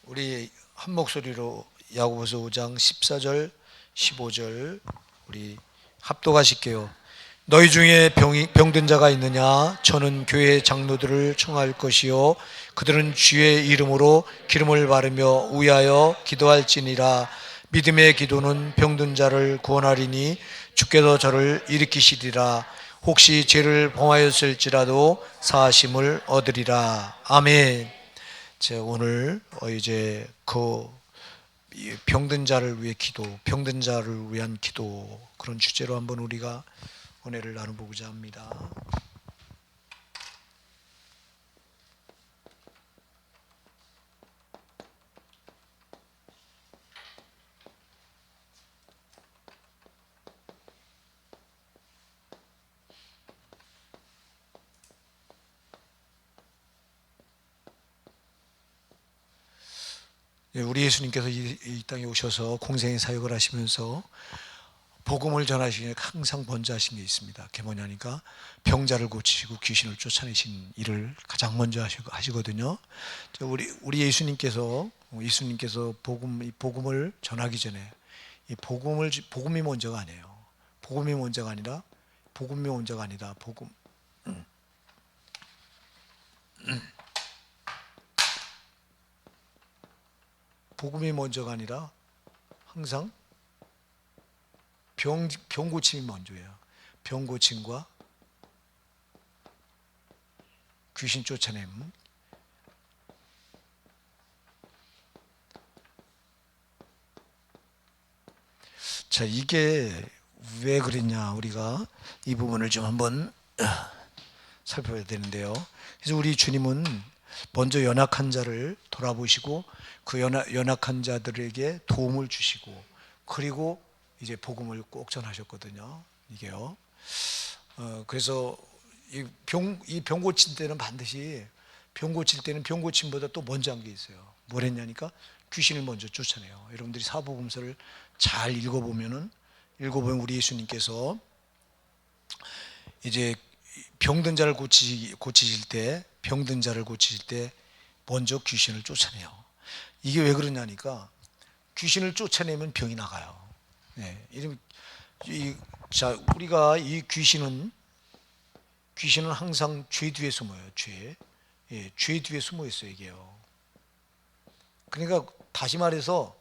우리 한 목소리로 야고보서 5장 14절 15절 우리 합독하실게요. 너희 중에 병든 자가 있느냐? 저는 교회 장로들을 청할 것이요 그들은 주의 이름으로 기름을 바르며 위하여 기도할지니라. 믿음의 기도는 병든 자를 구원하리니 주께서 저를 일으키시리라. 혹시 죄를 범하였을지라도 사하심을 얻으리라. 아멘. 제가 오늘 이제 그 병든 자를 위해 기도, 병든 자를 위한 기도, 그런 주제로 한번 우리가 은혜를 나눠보고자 합니다. 우리 예수님께서 이 땅에 오셔서 공생의 사역을 하시면서 복음을 전하시기에 항상 먼저 하신 게 있습니다. 그게 뭐냐니까 병자를 고치시고 귀신을 쫓아내신 일을 가장 먼저 하시거든요. 우리 예수님께서 복음을 전하기 전에 복음이 먼저가 아니에요. 복음이 먼저가 아니라 복음이 먼저가 아니라 항상 병 고침이 먼저예요. 병 고침과 귀신 쫓아냄. 자, 이게 왜 그랬냐, 우리가 이 부분을 좀 한번 살펴봐야 되는데요. 그래서 우리 주님은 먼저 연약한 자를 돌아보시고 그 연약한 자들에게 도움을 주시고 그리고 이제 복음을 꼭 전하셨거든요. 이게요. 그래서 이 병 고칠 때는 반드시 병 고침보다 또 먼저 한 게 있어요. 뭘 했냐니까 귀신을 먼저 쫓아내요. 여러분들이 사복음서를 잘 읽어보면 우리 예수님께서 이제 병든 자를 고치실 때 먼저 귀신을 쫓아내요. 이게 왜 그러냐니까 귀신을 쫓아내면 병이 나가요. 네, 자, 우리가 이 귀신은 항상 죄 뒤에 숨어요. 죄 뒤에 숨어 있어요. 이게요. 그러니까 다시 말해서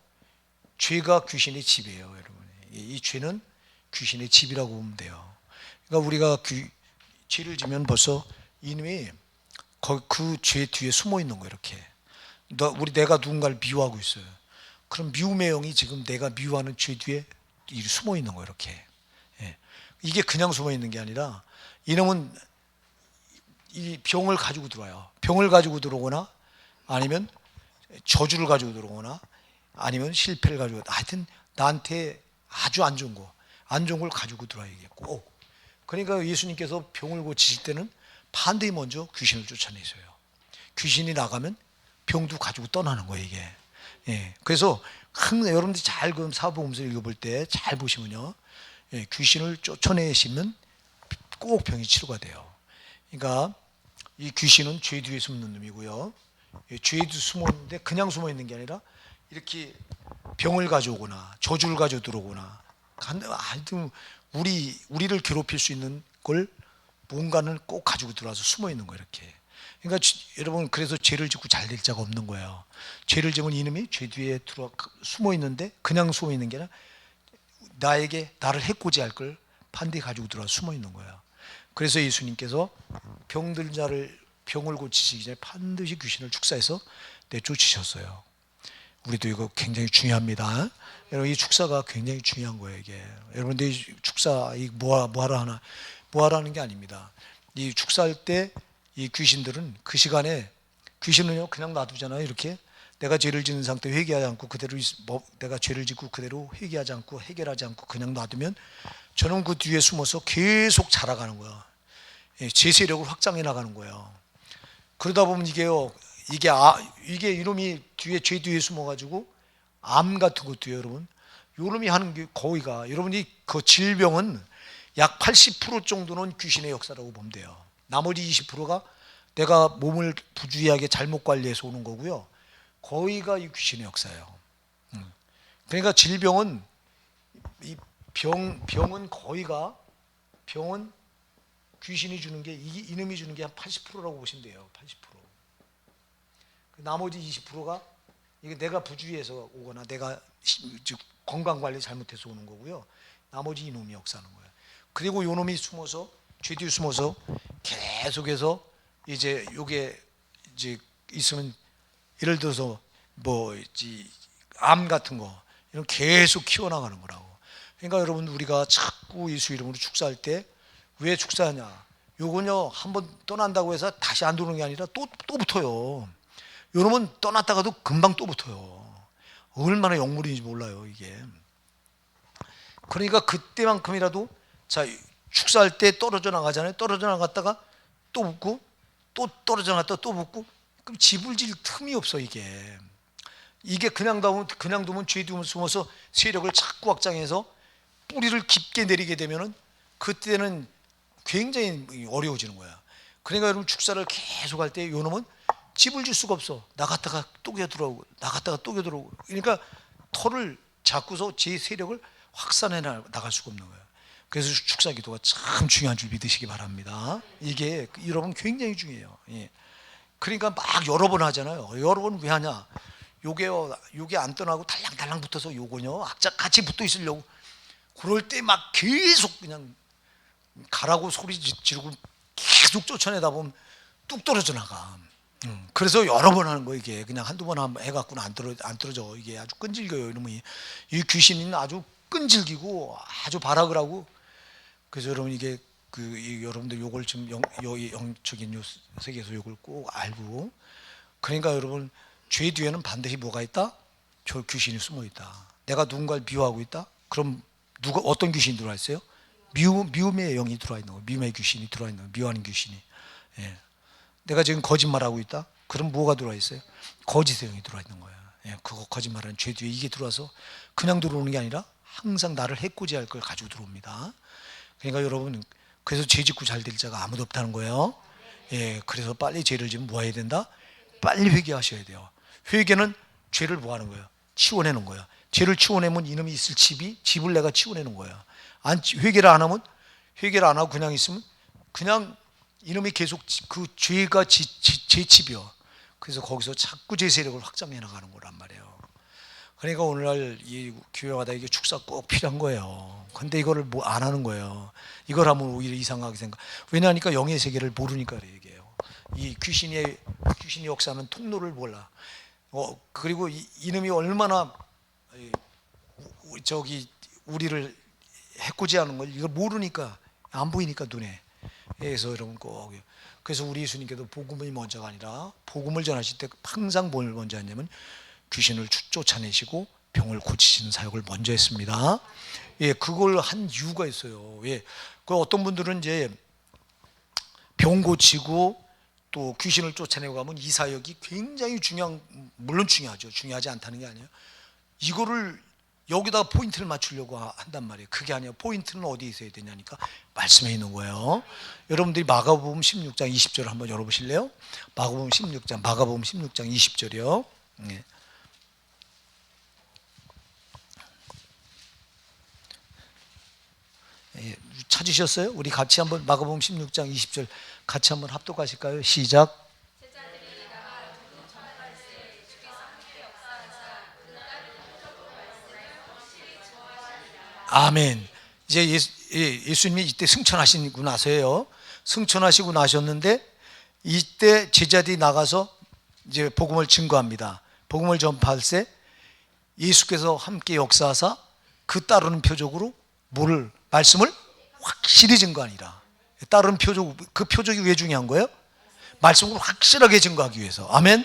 죄가 귀신의 집이에요, 여러분. 이 죄는 귀신의 집이라고 보면 돼요. 그러니까 우리가 죄를 지면 벌써 이놈이 그 죄 뒤에 숨어 있는 거예요. 이렇게 내가 누군가를 미워하고 있어요. 그럼 미움의 영이 지금 내가 미워하는 죄 뒤에 숨어 있는 거예요. 이렇게. 이게 그냥 숨어 있는 게 아니라 이놈은 이 병을 가지고 들어와요. 병을 가지고 들어오거나 아니면 저주를 가지고 들어오거나 아니면 실패를 가지고, 하여튼 나한테 아주 안 좋은 걸 가지고 들어와야 겠고. 그러니까 예수님께서 병을 고치실 때는 반드시 먼저 귀신을 쫓아내셔요. 귀신이 나가면 병도 가지고 떠나는 거예요, 이게. 그래서 여러분들이 잘 그 사복음서 읽어볼 때 잘 보시면요, 귀신을 쫓아내시면 꼭 병이 치료가 돼요. 그러니까 이 귀신은 죄 뒤에 숨는 놈이고요. 죄 뒤에 숨어 있는데 그냥 숨어 있는 게 아니라 이렇게 병을 가져오거나 저주를 가져 들어오거나 하여튼 우리를 괴롭힐 수 있는 걸 뭔가는 꼭 가지고 들어와서 숨어 있는 거예요, 이렇게. 그러니까 여러분, 그래서 죄를 짓고 잘 될 자가 없는 거예요. 죄를 지면 이놈이 죄 뒤에 숨어 있는데 그냥 숨어 있는 게 아니라 나를 해코지 할 걸 반드시 가지고 들어와 숨어 있는 거예요. 그래서 예수님께서 병들 자를 병을 고치시기 전에 반드시 귀신을 축사해서 내쫓으셨어요. 우리도 이거 굉장히 중요합니다. 여러분, 이 축사가 굉장히 중요한 거예요, 이게. 여러분들 이 축사 뭐하라는 게 아닙니다. 이 축사할 때 이 귀신들은 그 시간에, 귀신은요 그냥 놔두잖아요. 이렇게 내가 죄를 짓는 상태 회개하지 않고 그대로 내가 죄를 짓고 그대로 회개하지 않고 해결하지 않고 그냥 놔두면 저는 그 뒤에 숨어서 계속 자라가는 거야. 제 세력을 확장해 나가는 거예요. 그러다 보면 이게 이놈이 죄 뒤에 숨어가지고 암 같은 것도요, 여러분. 이놈이 하는 게 거의가, 여러분이 그 질병은 약 80% 정도는 귀신의 역사라고 보면 돼요. 나머지 20%가 내가 몸을 부주의하게 잘못 관리해서 오는 거고요. 거의가 이 귀신의 역사예요. 그러니까 질병은 이 병은 거의가 병은 귀신이 주는 게 이놈이 주는 게 한 80%라고 보시면 돼요. 80%. 나머지 20%가 이게 내가 부주의해서 오거나 내가 건강 관리 잘못해서 오는 거고요. 나머지 이놈이 역사하는 거예요. 그리고 요놈이 숨어서 죄 뒤에 숨어서 계속해서 이제 요게 이제 있으면 예를 들어서 암 같은 거 이런 계속 키워나가는 거라고. 그러니까 여러분 우리가 자꾸 예수 이름으로 축사할 때 왜 축사하냐? 요건요 한번 떠난다고 해서 다시 안 들어오는 게 아니라 또 붙어요. 요놈은 떠났다가도 금방 또 붙어요. 얼마나 역물인지 몰라요 이게. 그러니까 그때만큼이라도 자 축사할 때 떨어져 나가잖아요. 떨어져 나갔다가 또 붙고 또 떨어져 나갔다가 또 붙고 그럼 집을 질 틈이 없어 이게. 이게 그냥 두면 죄 뒤에 숨어서 세력을 자꾸 확장해서 뿌리를 깊게 내리게 되면은 그때는 굉장히 어려워지는 거야. 그러니까 여러분 축사를 계속 할 때 요놈은 집을 줄 수가 없어. 나갔다가 또 들어오고 나갔다가 또 들어오고. 그러니까 털을 잡고서 제 세력을 확산해 나갈 수가 없는 거예요. 그래서 축사 기도가 참 중요한 줄 믿으시기 바랍니다. 이게 여러분 굉장히 중요해요. 예. 그러니까 막 여러 번 하잖아요. 여러 번 왜 하냐? 요게 안 떠나고 달랑달랑 붙어서 요거요 악착 같이 붙어 있으려고 그럴 때 막 계속 그냥 가라고 소리 지르고 계속 쫓아내다 보면 뚝 떨어져 나가. 그래서 여러 번 하는 거 이게 그냥 한두 번 해갖고는 안 떨어져. 이게 아주 끈질겨요 이놈이. 이 귀신은 아주 끈질기고 아주 발악을 하고. 그래서 여러분 이게 여러분들 요걸 좀 영적인 세계에서 요걸 꼭 알고. 그러니까 여러분 죄 뒤에는 반드시 뭐가 있다? 저 귀신이 숨어 있다. 내가 누군가를 미워하고 있다? 그럼 어떤 귀신이 들어와 있어요? 미움의 영이 들어와 있는 거예요. 미움의 귀신이 들어와 있는 거예요. 미워하는 귀신이. 예. 내가 지금 거짓말하고 있다? 그럼 뭐가 들어와 있어요? 거짓의 영이 들어와 있는 거예요. 예. 그거 거짓말하는 죄 뒤에 이게 들어와서 그냥 들어오는 게 아니라 항상 나를 해코지할 걸 가지고 들어옵니다. 그러니까 여러분 그래서 죄 짓고 잘 될 자가 아무도 없다는 거예요. 예. 그래서 빨리 죄를 지면 뭐 해야 된다? 빨리 회개하셔야 돼요. 회개는 죄를 뭐 하는 거예요? 치워내는 거예요. 죄를 치워내면 이놈이 있을 집을 내가 치워내는 거예요. 회개를 안 하고 그냥 있으면 그냥 이놈이 계속 그 죄가 제 집이요. 그래서 거기서 자꾸 제 세력을 확장해 나가는 거란 말이에요. 그러니까 오늘날 이 교회마다 이게 축사 꼭 필요한 거예요. 근데 이거를 뭐 안 하는 거예요. 이걸 하면 오히려 이상하게 생각. 왜냐하니까 영의 세계를 모르니까 그래 얘기해요. 이 귀신이 역사하는 통로를 몰라. 그리고 이놈이 얼마나 우리를 해코지하는 걸 이걸 모르니까 안 보이니까 눈에. 그래서 여러분 꼭 그래서 우리 예수님께도 복음이 먼저가 아니라 복음을 전하실 때 항상 뭘 먼저 했냐면 귀신을 쫓아내시고 병을 고치시는 사역을 먼저 했습니다. 예, 그걸 한 이유가 있어요. 예, 그 어떤 분들은 이제 병 고치고 또 귀신을 쫓아내고 가면 이 사역이 굉장히 물론 중요하죠. 중요하지 않다는 게 아니에요. 이거를 여기다가 포인트를 맞추려고 한단 말이에요. 그게 아니에요. 포인트는 어디에 있어야 되냐니까 말씀에 있는 거예요. 여러분들이 마가복음 16장 20절 한번 열어보실래요? 마가복음 16장 20절이요. 네. 예, 찾으셨어요? 우리 같이 한번 마가복음 16장 20절 같이 한번 합독하실까요? 시작. 아멘. 이제 예수님이 이때 승천하시고 나서요. 승천하시고 나셨는데 이때 제자들이 나가서 이제 복음을 증거합니다. 복음을 전파할 때 예수께서 함께 역사하사 그 따르는 표적으로 말씀을 확실히 증거하니라. 따르는 그 표적이 왜 중요한 거예요? 말씀을 확실하게 증거하기 위해서. 아멘.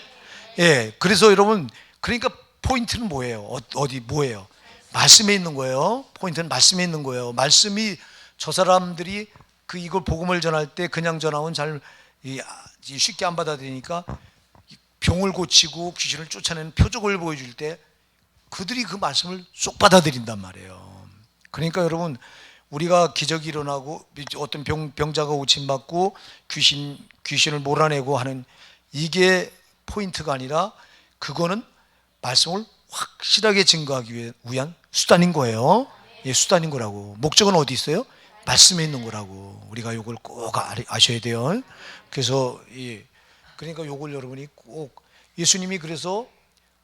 예. 그래서 여러분 그러니까 포인트는 뭐예요? 뭐예요? 말씀에 있는 거예요. 포인트는 말씀에 있는 거예요. 말씀이 저 사람들이 이걸 복음을 전할 때 그냥 전하면 쉽게 안 받아들이니까 병을 고치고 귀신을 쫓아내는 표적을 보여줄 때 그들이 그 말씀을 쏙 받아들인단 말이에요. 그러니까 여러분 우리가 기적이 일어나고 어떤 병자가 고침받고 귀신을 몰아내고 하는 이게 포인트가 아니라 그거는 말씀을 확실하게 증거하기 위한 수단인 거예요. 예, 수단인 거라고. 목적은 어디 있어요? 말씀에 있는 거라고. 우리가 이걸 꼭 아셔야 돼요. 그래서 그러니까 이걸 여러분이 꼭, 예수님이 그래서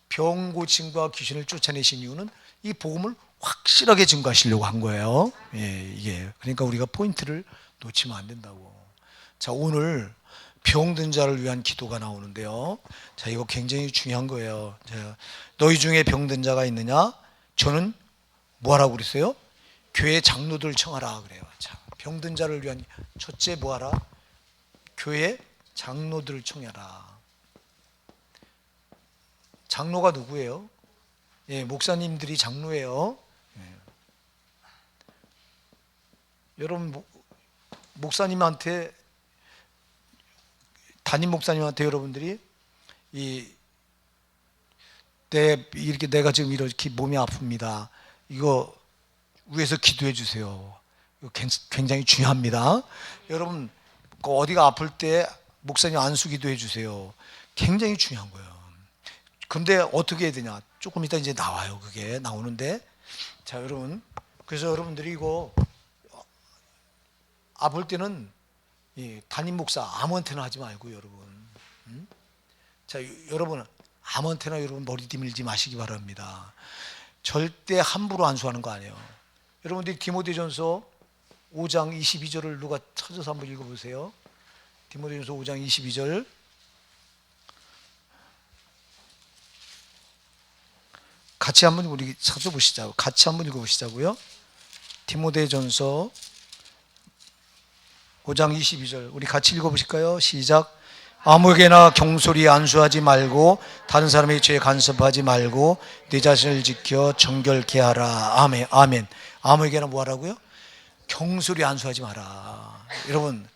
병 고침과 귀신을 쫓아내신 이유는 이 복음을 확실하게 증거하시려고 한 거예요. 예, 이게 그러니까 우리가 포인트를 놓치면 안 된다고. 자, 오늘 병든 자를 위한 기도가 나오는데요. 자, 이거 굉장히 중요한 거예요. 자, 너희 중에 병든 자가 있느냐? 저는 뭐하라고 그랬어요? 교회 장로들 청하라 그래요. 자, 병든 자를 위한 첫째 뭐하라? 교회 장로들을 청하라. 장로가 누구예요? 예, 목사님들이 장로예요. 예. 여러분 목사님한테, 담임 목사님한테 여러분들이 이렇게 내가 지금 이렇게 몸이 아픕니다. 이거 위에서 기도해 주세요. 이거 굉장히 중요합니다. 여러분 어디가 아플 때 목사님 안수 기도해 주세요. 굉장히 중요한 거예요. 근데 어떻게 해야 되냐? 조금 이따 이제 나와요. 그게 나오는데, 자, 여러분, 그래서 여러분들이 이거 아플 때는 담임 목사 아무한테나 하지 말고 여러분, 자, 여러분 아무한테나 여러분 머리 디밀지 마시기 바랍니다. 절대 함부로 안수하는 거 아니에요. 여러분들이 디모데전서 5장 22절을 누가 찾아서 한번 읽어보세요. 디모데전서 5장 22절. 같이 한번 우리 찾아보시자고. 같이 한번 읽어보시자고요. 디모데전서 5장 22절 우리 같이 읽어보실까요? 시작. 아무에게나 경솔히 안수하지 말고 다른 사람의 죄에 간섭하지 말고 네 자신을 지켜 정결케 하라. 아멘. 아멘. 아무에게나 뭐 하라고요? 경솔히 안수하지 마라. 여러분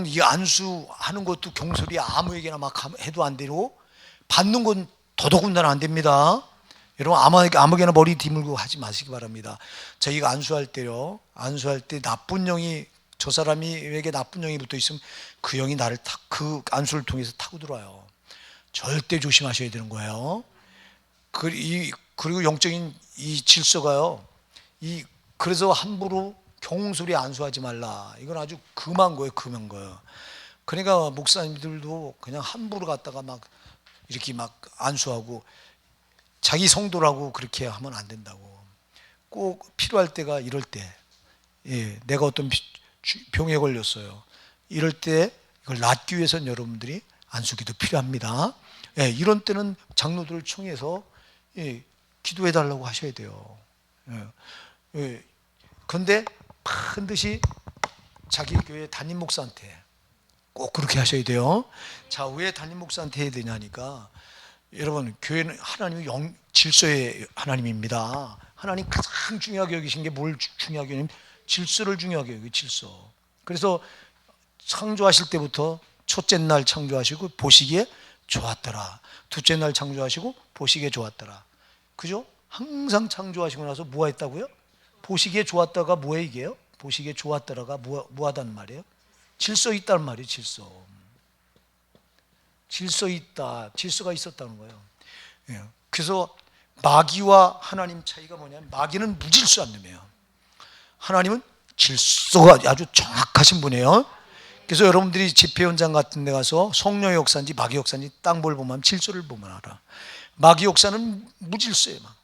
이 안수하는 것도 경솔히 아무에게나 막 해도 안 되고, 받는 건 더더군다나 안 됩니다. 여러분 아무에게나 머리 뒤물고 하지 마시기 바랍니다. 저희가 안수할 때요, 안수할 때 나쁜 영이, 저 사람에게 나쁜 영이 붙어 있으면 그 영이 나를 그 안수를 통해서 타고 들어와요. 절대 조심하셔야 되는 거예요. 그리고 영적인 이 질서가요, 그래서 함부로 경솔히 안수하지 말라. 이건 아주 금한 거예요, 금한 거예요. 그러니까 목사님들도 그냥 함부로 갔다가 막 이렇게 막 안수하고 자기 성도라고 그렇게 하면 안 된다고. 꼭 필요할 때가 이럴 때, 내가 어떤 병에 걸렸어요. 이럴 때 이걸 낫기 위해서는 여러분들이 안수기도 필요합니다. 이런 때는 장로들을 청해서 기도해 달라고 하셔야 돼요. 그런데 반드시 자기 교회 담임 목사한테 꼭 그렇게 하셔야 돼요. 자, 왜 담임 목사한테 해야 되냐니까, 여러분 교회는 하나님의 질서의 하나님입니다. 하나님 가장 중요하게 여기신 게 뭘 중요하게 여기냐면 질서를 중요하게 여기 질서. 그래서 창조하실 때부터 첫째 날 창조하시고 보시기에 좋았더라, 둘째 날 창조하시고 보시기에 좋았더라. 그죠? 항상 창조하시고 나서 뭐 했다고요? 보시기에 좋았다가 뭐예요 이게요? 보시기에 좋았더라가 뭐 하다는 말이에요? 질서 있다는 말이에요. 질서 있다, 질서가 있었다는 거예요. 그래서 마귀와 하나님 차이가 뭐냐면, 마귀는 무질서한 놈이에요. 하나님은 질서가 아주 정확하신 분이에요. 그래서 여러분들이 집회 현장 같은 데 가서 성령의 역사인지 마귀 역사인지 딱 뭘 보면 질서를 보면 알아. 마귀 역사는 무질서예요. 막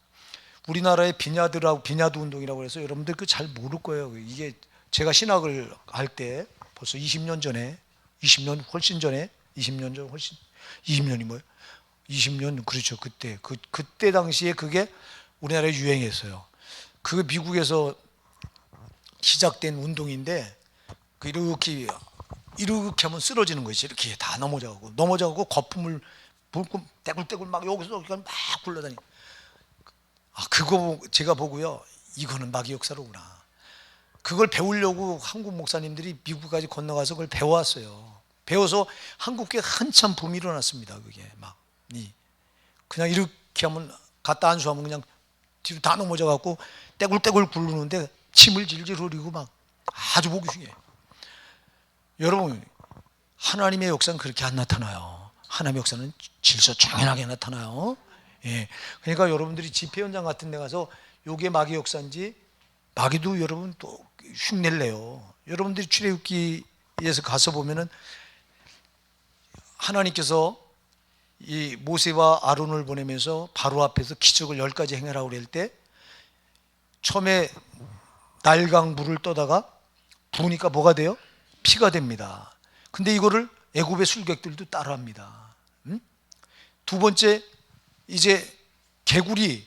우리나라의 비냐드 운동이라고 해서 여러분들 그 잘 모를 거예요. 이게 제가 신학을 할 때 벌써 20년 전에, 20년 훨씬 전에, 20년 전 훨씬, 20년이 뭐예요? 20년, 그렇죠. 그때 당시에 그게 우리나라에 유행했어요. 그게 미국에서 시작된 운동인데, 이렇게 하면 쓰러지는 거지. 이렇게 다 넘어져가고 거품을 붓고 떼굴떼굴 막 여기서 막 굴러다니. 그거 제가 보고요, 이거는 마귀 역사로구나. 그걸 배우려고 한국 목사님들이 미국까지 건너가서 그걸 배워왔어요. 배워서 한국에 한참 붐이 일어났습니다. 그게 막 그냥 이렇게 하면, 갖다 안수하면 그냥 뒤로 다 넘어져갖고 떼굴떼굴 굴르는데 침을 질질 흘리고 막 아주 보기 흉해. 여러분 하나님의 역사는 그렇게 안 나타나요. 하나님의 역사는 질서 정연하게 나타나요. 예. 그러니까 여러분들이 집회 현장 같은 데 가서 요게 마귀 역사인지, 마귀도 여러분 또 흉내를 내요. 여러분들이 출애굽기에서 가서 보면은 하나님께서 이 모세와 아론을 보내면서 바로 앞에서 기적을 10가지 행하라고 그럴 때 처음에 날강 물을 떠다가 부으니까 뭐가 돼요? 피가 됩니다. 근데 이거를 애굽의 술객들도 따라합니다. 두 번째, 이제 개구리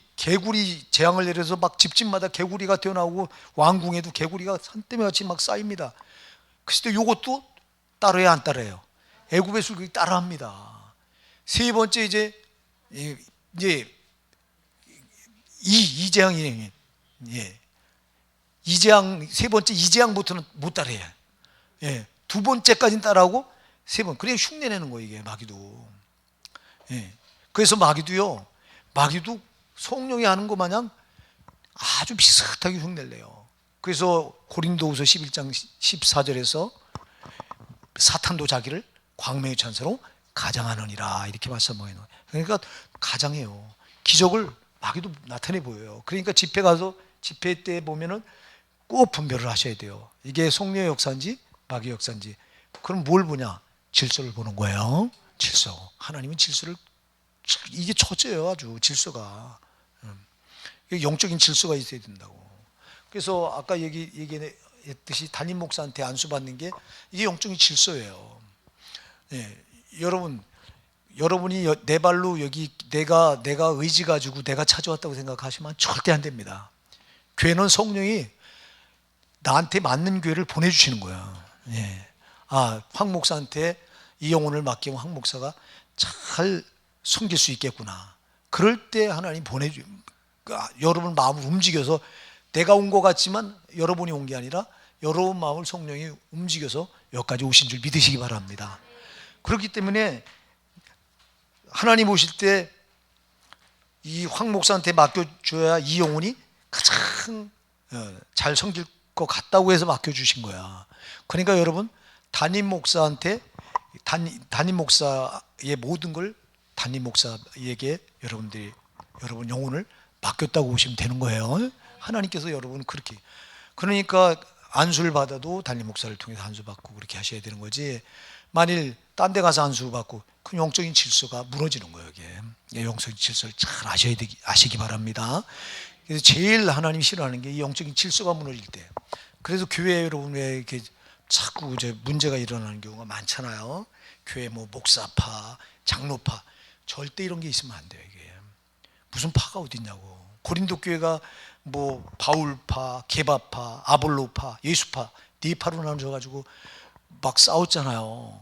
재앙을 내려서 막 집집마다 개구리가 튀어나오고 왕궁에도 개구리가 산더미 같이 막 쌓입니다. 그래서 이것도 따라해야 안 따라해요? 애굽의 술객이 따라합니다. 세 번째, 이제 이재앙이, 이재앙, 세 번째 이재앙부터는 못 따라해요. 예, 두 번째까지는 따라하고 세 번, 그래야 흉내내는 거예요, 이게 마귀도. 예, 그래서 마귀도 성령이 하는 것 마냥 아주 비슷하게 흉내를 내요. 그래서 고린도후서 11장 14절에서 사탄도 자기를 광명의 천사로 가장하느니라 이렇게 말씀해요. 그러니까 가장해요. 기적을 마귀도 나타내 보여요. 그러니까 집회 가서 집회 때 보면은 꼭 분별을 하셔야 돼요. 이게 성령의 역사인지 마귀의 역사인지. 그럼 뭘 보냐? 질서를 보는 거예요. 질서. 하나님은 질서를, 이게 첫째예요. 아주 질서가. 영적인 질서가 있어야 된다고. 그래서 아까 얘기했듯이 담임 목사한테 안수 받는 게 이게 영적인 질서예요. 예, 여러분이 내 발로 여기 내가 의지 가지고 내가 찾아왔다고 생각하시면 절대 안 됩니다. 교회는 성령이 나한테 맞는 교회를 보내주시는 거야. 예. 황 목사한테 이 영혼을 맡기면 황 목사가 잘 섬길 수 있겠구나. 그럴 때 하나님 여러분 마음을 움직여서, 내가 온 것 같지만 여러분이 온 게 아니라 여러분 마음을 성령이 움직여서 여기까지 오신 줄 믿으시기 바랍니다. 그렇기 때문에 하나님 오실 때 이 황 목사한테 맡겨줘야 이 영혼이 가장 잘 섬길 것 같다고 해서 맡겨주신 거야. 그러니까 여러분, 담임 목사한테 담임 목사의 모든 걸 담임 목사에게 여러분 영혼을 맡겼다고 보시면 되는 거예요. 하나님께서 여러분 그렇게, 그러니까 안수를 받아도 담임 목사를 통해서 안수 받고 그렇게 하셔야 되는 거지. 만일 딴 데 가서 안수 받고 그 영적인 질서가 무너지는 거예요. 이게 영적인 질서를 잘 아시기 바랍니다. 그래서 제일 하나님이 싫어하는 게 이 영적인 질서가 무너질 때. 그래서 교회 여러분 왜 이렇게 자꾸 이제 문제가 일어나는 경우가 많잖아요. 교회 뭐 목사파, 장로파, 절대 이런 게 있으면 안 돼요. 이게 무슨 파가 어디 있냐고. 고린도 교회가 뭐 바울파, 게바파, 아볼로파, 예수파 네 파로 나눠져 가지고 막 싸웠잖아요.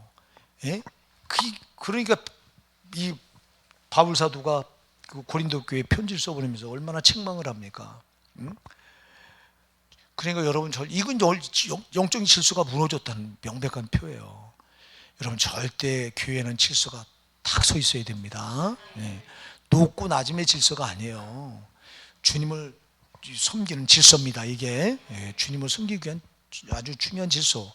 예? 그러니까 이 바울 사도가 그 고린도 교회에 편지를 써보내면서 얼마나 책망을 합니까? 응? 그러니까 여러분, 이건 영적인 질서가 무너졌다는 명백한 표예요. 여러분, 절대 교회는 질서가 딱 서 있어야 됩니다. 예. 높고 낮음의 질서가 아니에요. 주님을 섬기는 질서입니다. 이게 주님을 섬기기 위한 아주 중요한 질서.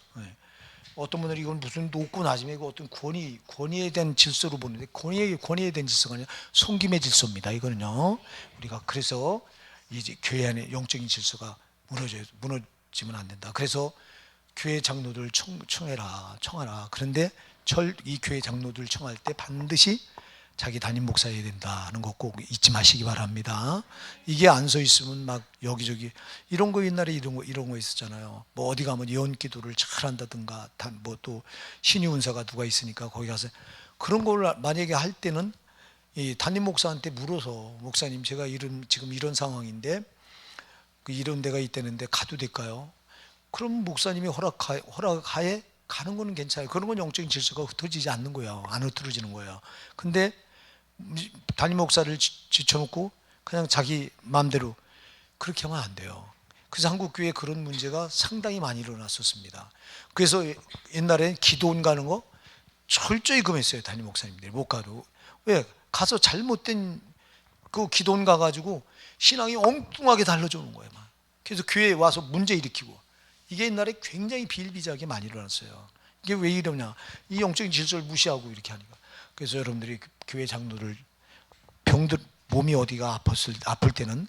어떤 분들이 이건 무슨 높고 낮음의 어떤 권위에 대한 질서로 보는데, 권위에 대한 질서가 아니라 섬김의 질서입니다. 이거는요. 우리가 그래서 이제 교회 안에 영적인 질서가 무너지면 안 된다. 그래서 교회 장로들 청하라. 그런데 이 교회 장로들 청할 때 반드시 자기 담임 목사여야 된다는 거 꼭 잊지 마시기 바랍니다. 이게 안 서 있으면 막 여기저기 이런 거, 옛날에 이런 거 있었잖아요. 뭐 어디 가면 예언 기도를 잘 한다든가, 뭐 또 신유 운사가 누가 있으니까 거기 가서 그런 걸 만약에 할 때는 이 담임 목사한테 물어서, 목사님 제가 지금 이런 상황인데 이런 데가 있다는데 가도 될까요? 그럼 목사님이 허락하에 가는 거는 괜찮아요. 그런 건 영적인 질서가 흩어지지 않는 거예요. 안 흐트러지는 거예요. 근데 담임 목사를 지쳐놓고 그냥 자기 마음대로 그렇게 하면 안 돼요. 그래서 한국 교회에 그런 문제가 상당히 많이 일어났었습니다. 그래서 옛날에 기도원 가는 거 철저히 금했어요. 담임 목사님들이 못 가도. 왜? 가서 잘못된 그 기도원 가가지고 신앙이 엉뚱하게 달라져오는 거예요. 막. 그래서 교회에 와서 문제 일으키고, 이게 옛날에 굉장히 비일비재하게 많이 일어났어요. 이게 왜 이러냐? 이 영적인 질서를 무시하고 이렇게 하니까. 그래서 여러분들이 교회 장로를 병들 몸이 어디가 아플 때는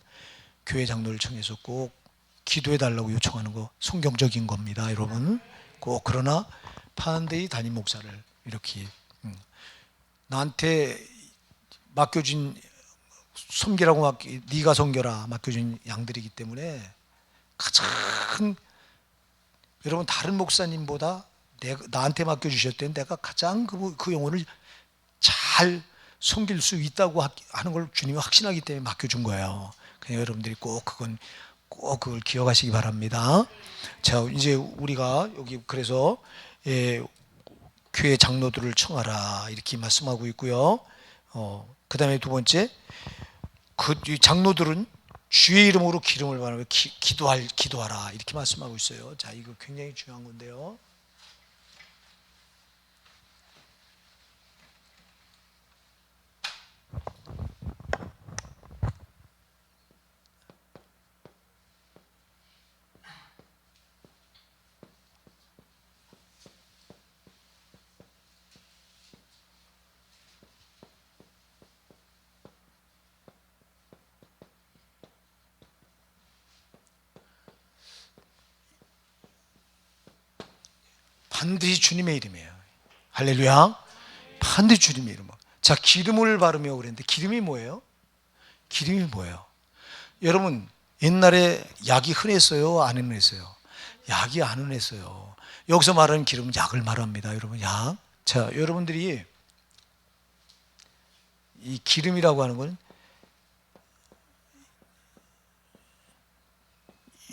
교회 장로를 청해서 꼭 기도해 달라고 요청하는 거 성경적인 겁니다, 여러분. 꼭. 그러나 반드시 담임 목사를 이렇게 나한테 맡겨진 섬기라고 네가 섬겨라 맡겨진 양들이기 때문에 가장 여러분 다른 목사님보다 나한테 맡겨주셨던 내가 가장 그 영혼을 잘 섬길 수 있다고 하는 걸 주님이 확신하기 때문에 맡겨준 거예요. 그냥 여러분들이 꼭 그걸 기억하시기 바랍니다. 자, 이제 우리가 여기 그래서 교회 장로들을 청하라 이렇게 말씀하고 있고요. 그 다음에 두 번째, 그 장로들은 주의 이름으로 기름을 받으며 기도하라 이렇게 말씀하고 있어요. 자, 이거 굉장히 중요한 건데요. 반드시 주님의 이름이에요. 할렐루야. 반드시 주님의 이름. 자, 기름을 바르며 그랬는데 기름이 뭐예요? 기름이 뭐예요? 여러분 옛날에 약이 흔했어요? 안 흔했어요? 약이 안 흔했어요. 여기서 말하는 기름은 약을 말합니다, 여러분. 약. 자, 여러분들이 이 기름이라고 하는 건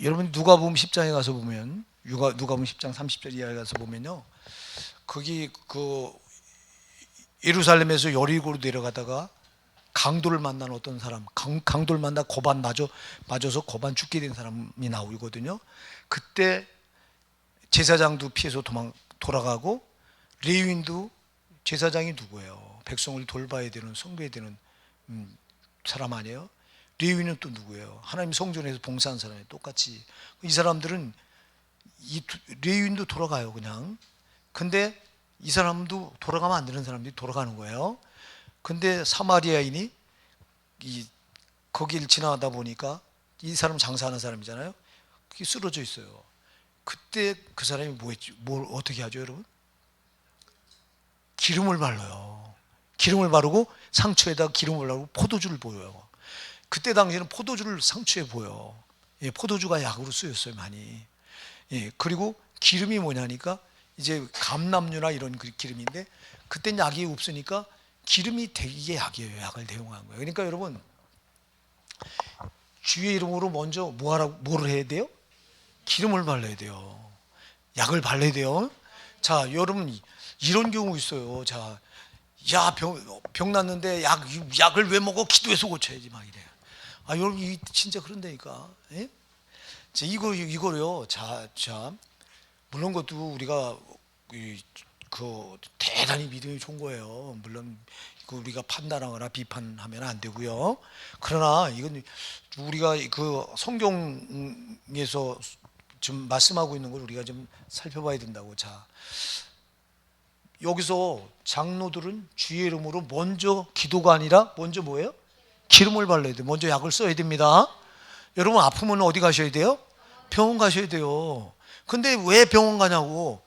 여러분 누가복음 10장에 가서 보면 누가복음 10장 30절 이하에 가서 보면요, 거기 그 예루살렘에서 여리고로 내려가다가 강도를 만난 어떤 사람, 강도를 만나 맞아서 고반 죽게 된 사람이 나오거든요. 그때 제사장도 피해서 돌아가고 레위인도, 제사장이 누구예요? 백성을 돌봐야 되는, 섬겨야 되는 사람 아니에요? 레위인은 또 누구예요? 하나님 성전에서 봉사한 사람이 똑같이. 이 사람들은 레위인도 돌아가요, 그냥. 근데 이 사람도 돌아가면 안 되는 사람들이 돌아가는 거예요. 근데 사마리아인이 거길 지나가다 보니까 이 사람 장사하는 사람이잖아요. 그게 쓰러져 있어요. 그때 그 사람이 뭘 어떻게 하죠, 여러분? 기름을 발라요. 기름을 바르고 상처에다 기름을 바르고 포도주를 부어요. 그때 당시에는 포도주를 상처에 부어요. 포도주가 약으로 쓰였어요, 많이. 그리고 기름이 뭐냐니까 이제 감람류나 이런 기름인데 그땐 약이 없으니까 기름이 되게 약이에요. 약을 대용한 거예요. 그러니까 여러분 주의 이름으로 먼저 뭐를 해야 돼요? 기름을 발라야 돼요. 약을 발라야 돼요. 자, 여러분 이런 경우 있어요. 자, 야, 병 났는데 약을 왜 먹어? 기도해서 고쳐야지 막 이래요. 아, 여러분 이 진짜 그런다니까. 예? 자, 이거요. 자, 물론 그것도 우리가 대단히 믿음이 좋은 거예요. 물론 우리가 판단하거나 비판하면 안 되고요. 그러나 이건 우리가 그 성경에서 지금 말씀하고 있는 걸 우리가 좀 살펴봐야 된다고. 자, 여기서 장로들은 주의 이름으로 먼저 기도가 아니라 먼저 뭐예요? 기름을 발라야 돼요. 먼저 약을 써야 됩니다. 여러분 아프면 어디 가셔야 돼요? 병원 가셔야 돼요. 근데 왜 병원 가냐고,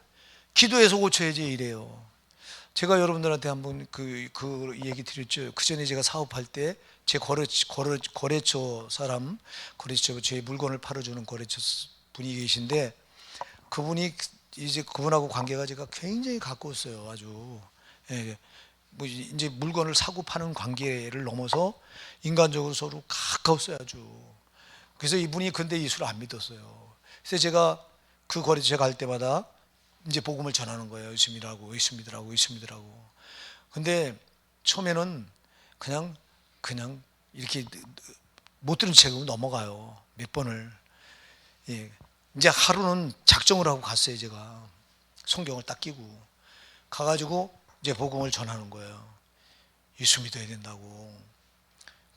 기도해서 고쳐야지 이래요. 제가 여러분들한테 한번 그 얘기 드렸죠. 그 전에 제가 사업할 때 제 거래처 제 물건을 팔아주는 거래처 분이 계신데, 그분이 이제 그분하고 관계가 제가 굉장히 가까웠어요. 아주. 뭐 이제 물건을 사고 파는 관계를 넘어서 인간적으로 서로 가까웠어요, 아주. 그래서 이분이 근데 예수를 안 믿었어요. 그래서 제가 그 거래처에 갈 때마다 이제 복음을 전하는 거예요. 예수 믿으라고. 근데 처음에는 그냥 이렇게 못 들은 채로 넘어가요. 몇 번을. 이제 하루는 작정을 하고 갔어요. 제가 성경을 딱 끼고 가가지고 이제 복음을 전하는 거예요. 예수 믿어야 된다고.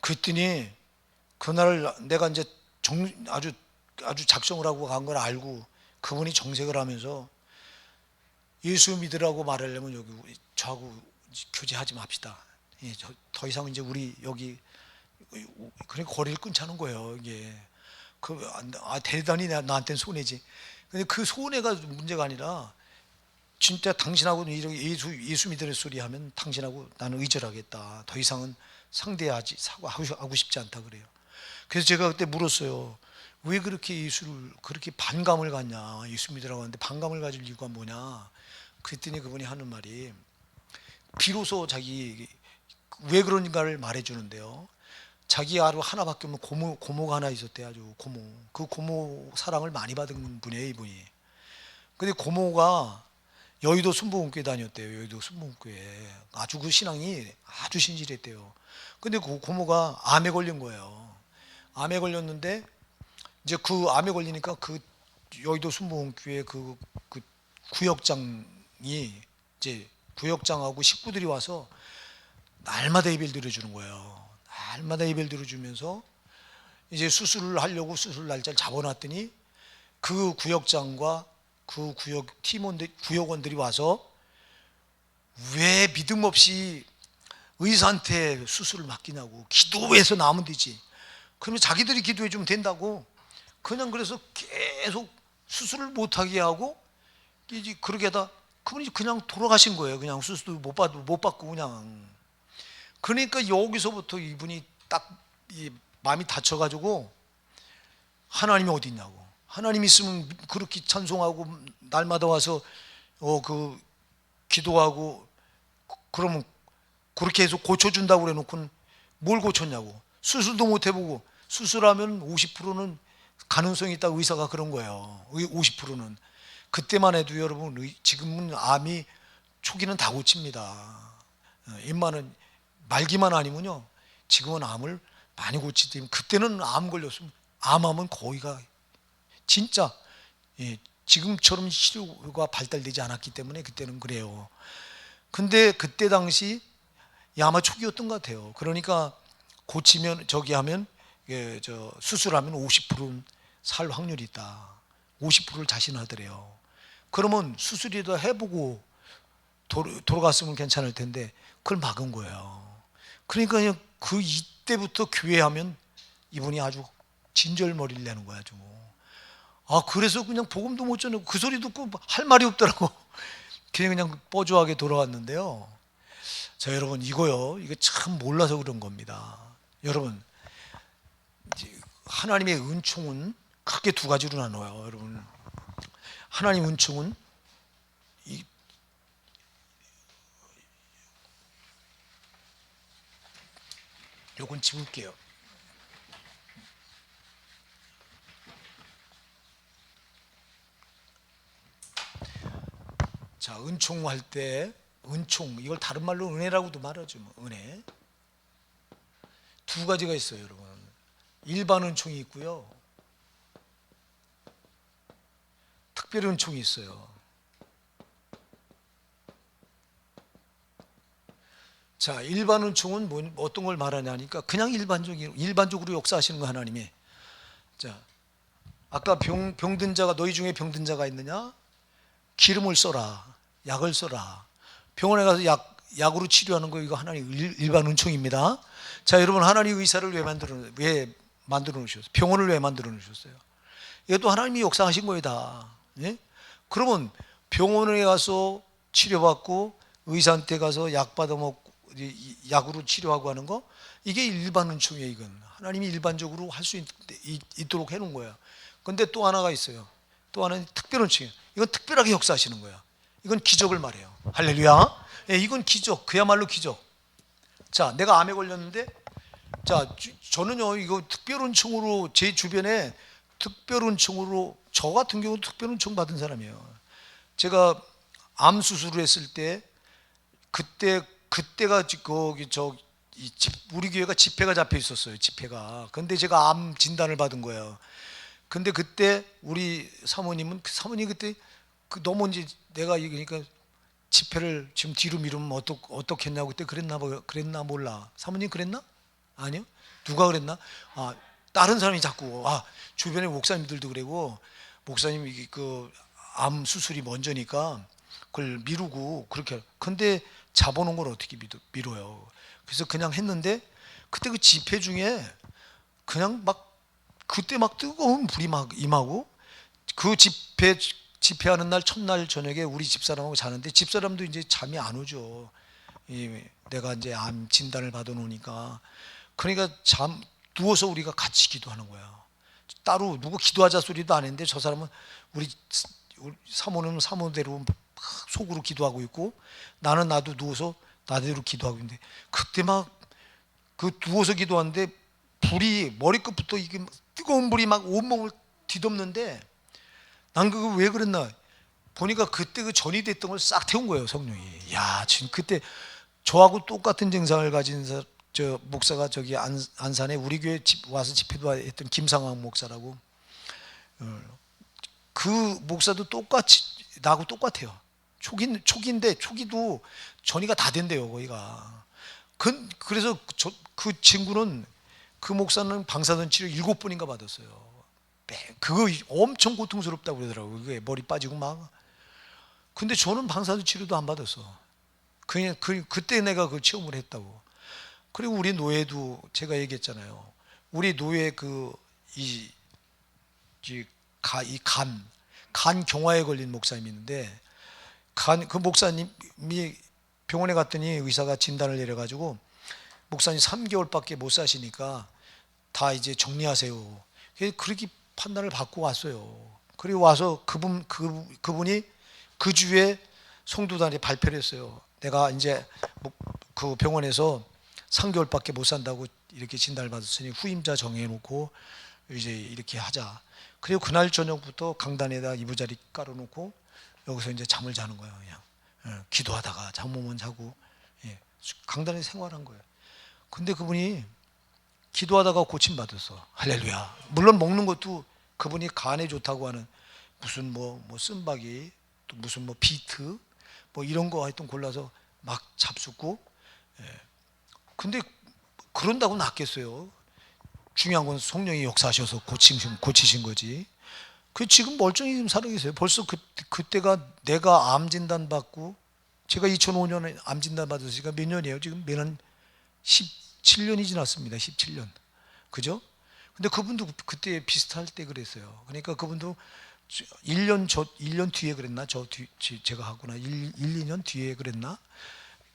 그랬더니 그날 내가 이제 아주 작정을 하고 간 걸 알고 그분이 정색을 하면서 예수 믿으라고 말하려면 여기 저하고 교제하지 맙시다. 예, 더 이상 이제 우리 여기 그러니까 거리를 끊자는 거예요. 이게 대단히 나한테는 손해지. 근데 그 손해가 문제가 아니라 진짜 당신하고 이렇게 예수 믿으는 소리 하면 당신하고 나는 의절하겠다. 더 이상은 상대하지 사고하고 싶지 않다 그래요. 그래서 제가 그때 물었어요. 왜 그렇게 예수를 그렇게 반감을 갖냐? 예수 믿으라고 하는데 반감을 가질 이유가 뭐냐? 그랬더니 그분이 하는 말이 비로소 자기 왜 그런가를 말해주는데요. 자기 아루 하나밖에 없는 고모가 하나 있었대. 아주 고모. 그 고모 사랑을 많이 받은 분이에요, 이분이. 근데 고모가 여의도 순복음교회 다녔대요. 여의도 순복음교회. 아주 그 신앙이 아주 신실했대요. 근데 그 고모가 암에 걸린 거예요. 암에 걸렸는데 이제 그 암에 걸리니까 그 여의도 순복음교회 그 구역장이 이제 구역장하고 식구들이 와서 날마다 예배를 드려주는 거예요. 날마다 예배를 드려주면서 이제 수술을 하려고 수술 날짜를 잡아놨더니 그 구역장과 그 구역 구역원들이 와서 왜 믿음 없이 의사한테 수술을 맡기냐고, 기도해서 나으면 되지. 그러면 자기들이 기도해 주면 된다고. 그냥 그래서 계속 수술을 못하게 하고 이제 그렇게 하다 그분이 그냥 돌아가신 거예요. 그냥 수술도 못 받고 그냥. 그러니까 여기서부터 이분이 딱 마음이 다쳐가지고 하나님이 어디 있냐고. 하나님 있으면 그렇게 찬송하고 날마다 와서 그 기도하고 그러면 그렇게 해서 고쳐준다고 그래 놓고는 뭘 고쳤냐고. 수술도 못 해보고, 수술하면 50%는 가능성이 있다고 의사가 그런 거예요. 50%는. 그때만 해도 여러분, 지금은 암이 초기는 다 고칩니다. 입만은 말기만 아니면요, 지금은 암을 많이 고치더니 그때는 암 걸렸으면 암하면 거의가 진짜 지금처럼 치료가 발달되지 않았기 때문에 그때는 그래요. 근데 그때 당시 아마 초기였던 것 같아요. 그러니까 고치면 하면 수술하면 50%는 살 확률이 있다. 50%를 자신하더래요. 그러면 수술이라도 해보고 돌아갔으면 괜찮을 텐데 그걸 막은 거예요. 그러니까 그 이때부터 교회하면 이분이 아주 진절머리를 내는 거야. 그래서 그냥 복음도 못 전하고 그 소리 듣고 할 말이 없더라고. 그냥 뻐주하게 돌아왔는데요. 자, 여러분, 이거 참 몰라서 그런 겁니다. 여러분, 하나님의 은총은 크게 두 가지로 나눠요. 여러분, 하나님 은총은 요건 집을게요. 자, 은총 할 때 은총, 이걸 다른 말로 은혜라고도 말하죠. 은혜 두 가지가 있어요, 여러분. 일반 은총이 있고요, 특별 은총이 있어요. 자, 일반 은총은 어떤 걸 말하냐니까 그냥 일반적으로 역사하시는 거 하나님이. 자, 아까 병든 자가 너희 중에 병든 자가 있느냐? 기름을 써라, 약을 써라. 병원에 가서 약으로 치료하는 거, 이거 하나님 일반 은총입니다. 자, 여러분, 하나님 의사를 왜 만들어 놓으셨어요? 병원을 왜 만들어 놓으셨어요? 이것도 하나님이 역사하신 거예요, 다. 예? 그러면 병원에 가서 치료받고 의사한테 가서 약 받아 먹고 약으로 치료하고 하는 거, 이게 일반 은총이에요. 이건 하나님이 일반적으로 할 수 있도록 해놓은 거예요. 근데 또 하나가 있어요. 또 하나는 특별 은총이에요. 이건 특별하게 역사하시는 거야. 이건 기적을 말해요. 할렐루야. 예, 이건 기적, 그야말로 기적. 자, 내가 암에 걸렸는데, 자, 저는요, 이거 특별 은총으로, 제 주변에 특별 은총으로, 저 같은 경우는 특별 은총 받은 사람이에요. 제가 암 수술을 했을 때, 그때가 거기 우리 교회가 집회가 잡혀 있었어요. 집회가. 근데 제가 암 진단을 받은 거예요. 근데 그때 우리 사모님은 그때 너무 이제 내가 그러니까 집회를 지금 뒤로 미루면 어떻게 했냐고 그때 그랬나 몰라. 사모님 그랬나? 아니요. 누가 그랬나? 다른 사람이 자꾸 주변에 목사님들도 그러고, 목사님 그 암 수술이 먼저니까 그걸 미루고 그렇게. 근데 잡아놓은 걸 어떻게 미뤄요. 그래서 그냥 했는데 그때 그 집회 중에 그냥 막 그때 막 뜨거운 불이 막 임하고 그 집회하는 날 첫날 저녁에 우리 집사람하고 자는데 집사람도 이제 잠이 안 오죠. 내가 이제 암 진단을 받아 놓으니까 그러니까 누워서 우리가 같이 기도하는 거야. 따로 누구 기도하자 소리도 안 했는데 저 사람은 우리 사모는 사모대로 막 속으로 기도하고 있고 나는 나도 누워서 나대로 기도하고 있는데 그때 막 그 누워서 기도하는데 불이 머리끝부터 이게 뜨거운 불이 막 온몸을 뒤덮는데 난 그거 왜 그랬나 보니까 그때 그 전이 됐던 걸 싹 태운 거예요, 성령이. 야, 지금 그때 저하고 똑같은 증상을 가진 저 목사가 저기 안산에 우리 교회 와서 집회도 했던 김상황 목사라고. 그 목사도 똑같이 나하고 똑같아요. 초기인데 초기도 전이가 다 된대요, 거기가. 그래서 그 친구는 그 목사는 방사선 치료 7번인가 받았어요. 그거 엄청 고통스럽다고 그러더라고요. 그게 머리 빠지고 막. 근데 저는 방사선 치료도 안 받았어. 그냥 그때 내가 그 체험을 했다고. 그리고 우리 노예도 제가 얘기했잖아요. 우리 노예 간 경화에 걸린 목사님이 있는데 그 목사님이 병원에 갔더니 의사가 진단을 내려가지고 목사님 3개월밖에 못 사시니까 다 이제 정리하세요. 그렇게 판단을 받고 왔어요. 그리고 와서 그분이 그 주에 성도단에 발표를 했어요. 내가 이제 그 병원에서 3개월밖에 못 산다고 이렇게 진단을 받았으니 후임자 정해놓고 이제 이렇게 하자. 그리고 그날 저녁부터 강단에다 이부자리 깔아놓고 여기서 이제 잠을 자는 거예요. 그냥 기도하다가 잠오면 자고 강단에 생활한 거예요. 근데 그분이 기도하다가 고침 받았어. 할렐루야. 물론 먹는 것도 그분이 간에 좋다고 하는 무슨 뭐 쓴바기 또 무슨 뭐 비트 뭐 이런 거 하여튼 골라서 막 잡숫고. 근데 그런다고 낫겠어요. 중요한 건 성령이 역사하셔서 고치신 거지. 그 지금 멀쩡히 지금 살아 계세요. 벌써 그때가 내가 암 진단 받고 제가 2005년에 암 진단 받으니까 몇 년이에요? 지금 한 17년이 지났습니다. 17년. 그죠? 근데 그분도 그때 비슷할 때 그랬어요. 그러니까 그분도 1년 뒤에 그랬나? 제가 하구나. 2년 뒤에 그랬나?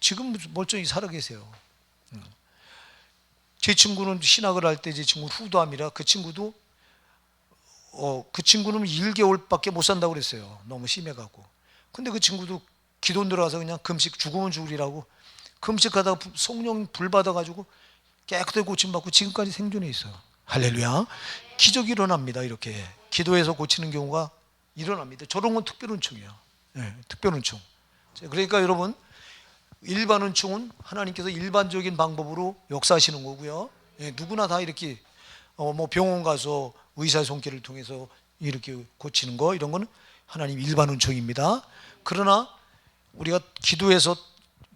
지금 멀쩡히 살아 계세요. 제 친구는 신학을 할 때 제 친구 후담이라 그 친구는 1개월밖에 못 산다고 그랬어요. 너무 심해갖고. 근데 그 친구도 기도 들어가서 그냥 금식 죽으면 죽으리라고 금식하다가 성령 불 받아가지고 깨끗하게 고침받고 지금까지 생존해 있어요. 할렐루야. 기적이 일어납니다. 이렇게 기도해서 고치는 경우가 일어납니다. 저런 건 특별 은총이에요. 특별 은총. 그러니까 여러분 일반 은총은 하나님께서 일반적인 방법으로 역사하시는 거고요. 누구나 다 이렇게 뭐 병원 가서 의사의 손길을 통해서 이렇게 고치는 거 이런 거는 하나님 일반 은총입니다. 그러나 우리가 기도해서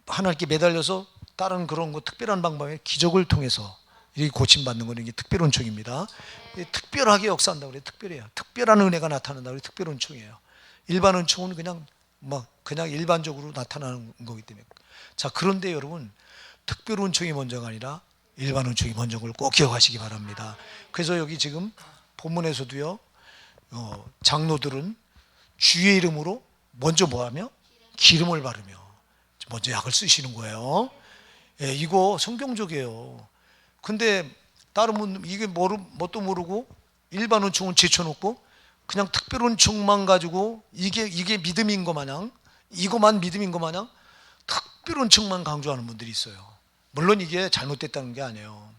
하나님께 매달려서 다른 그런 거 특별한 방법의 기적을 통해서 이렇게 고침받는 거는 이게 특별 은총입니다. 특별하게 역사한다고 그래요. 특별해요. 특별한 은혜가 나타난다고 그래요. 특별 은총이에요. 일반 은총은 그냥 일반적으로 나타나는 거기 때문에. 자, 그런데 여러분 특별 은총이 먼저가 아니라 일반 은총이 먼저인 걸 꼭 기억하시기 바랍니다. 그래서 여기 지금 본문에서도요, 장로들은 주의 이름으로 먼저 뭐하며 기름을 바르며 먼저 약을 쓰시는 거예요. 이거 성경적이에요. 근데 다른 분 이게 뭣도 모르고 일반 은총은 제쳐놓고 그냥 특별 은총만 가지고 이게 믿음인 거 마냥 이거만 믿음인 거 마냥 특별 은총만 강조하는 분들이 있어요. 물론 이게 잘못됐다는 게 아니에요.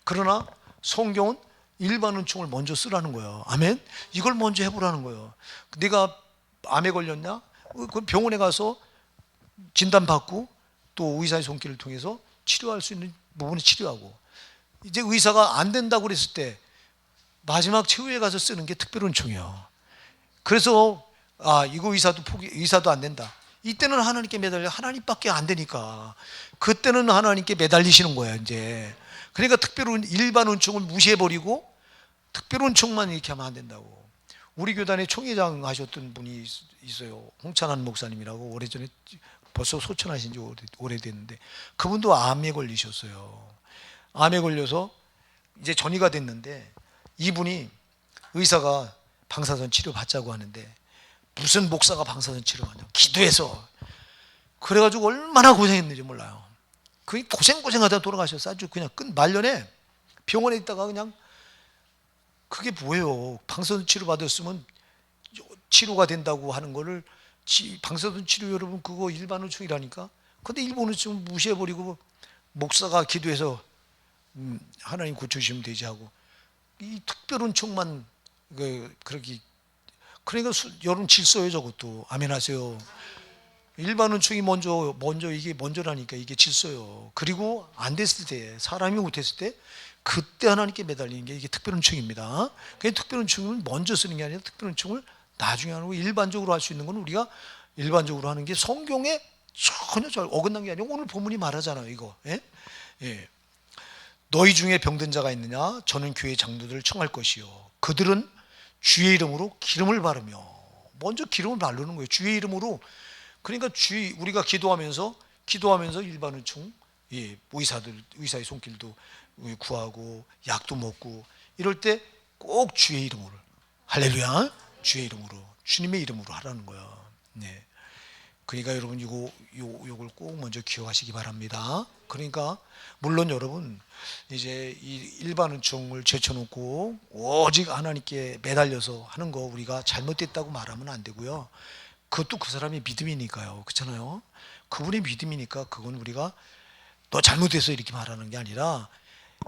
그러나 성경은 일반 은총을 먼저 쓰라는 거예요. 아멘. 이걸 먼저 해보라는 거예요. 내가 암에 걸렸냐? 그 병원에 가서 진단받고 또 의사의 손길을 통해서 치료할 수 있는 부분을 치료하고, 이제 의사가 안 된다고 그랬을 때 마지막 최후에 가서 쓰는 게 특별 은총이에요. 그래서 이거 의사도 안 된다. 이때는 하나님께 매달려. 하나님밖에 안 되니까 그때는 하나님께 매달리시는 거예요. 이제 그러니까 일반 은총을 무시해버리고 특별 은총만 이렇게 하면 안 된다고. 우리 교단에 총회장 하셨던 분이 있어요. 홍찬한 목사님이라고 오래전에 벌써 소천하신 지 오래됐는데 그분도 암에 걸리셨어요. 암에 걸려서 이제 전이가 됐는데 이분이 의사가 방사선 치료 받자고 하는데 무슨 목사가 방사선 치료 받냐 기도해서 그래가지고 얼마나 고생했는지 몰라요. 그 고생하다 돌아가셨어. 아주 그냥 말년에 병원에 있다가 그냥 그게 뭐예요. 방사선 치료 받았으면 치료가 된다고 하는 거를 방사선 치료 여러분 그거 일반우충이라니까. 근데 일반우충 무시해버리고 목사가 기도해서 하나님 고쳐주시면 되지 하고 이 특별은총만 그렇게 그러니까 여러분 질서예요 저것도. 아멘 하세요. 일반은총이 먼저 이게 먼저라니까 이게 질서요. 그리고 안 됐을 때 사람이 못했을 때 그때 하나님께 매달리는 게 이게 특별은총입니다. 그 특별은총을 먼저 쓰는 게 아니라 특별은총을 나중에 하는 거. 일반적으로 할 수 있는 건 우리가 일반적으로 하는 게 성경에 전혀 잘 어긋난 게 아니고 오늘 본문이 말하잖아요 이거. 예? 예. 너희 중에 병든 자가 있느냐 저는 교회 장로들을 청할 것이요 그들은 주의 이름으로 기름을 바르며 먼저 기름을 바르는 거예요. 주의 이름으로. 그러니까 우리가 기도하면서 일반은총 의사의 손길도 구하고 약도 먹고 이럴 때 꼭 주의 이름으로 할렐루야 주의 이름으로 주님의 이름으로 하라는 거야. 네. 그러니까 여러분 요걸 꼭 먼저 기억하시기 바랍니다. 그러니까 물론 여러분 이제 이 일반은총을 제쳐놓고 오직 하나님께 매달려서 하는 거 우리가 잘못됐다고 말하면 안 되고요. 그것도 그 사람의 믿음이니까요. 그렇잖아요. 그분의 믿음이니까 그건 우리가 너 잘못했어 이렇게 말하는 게 아니라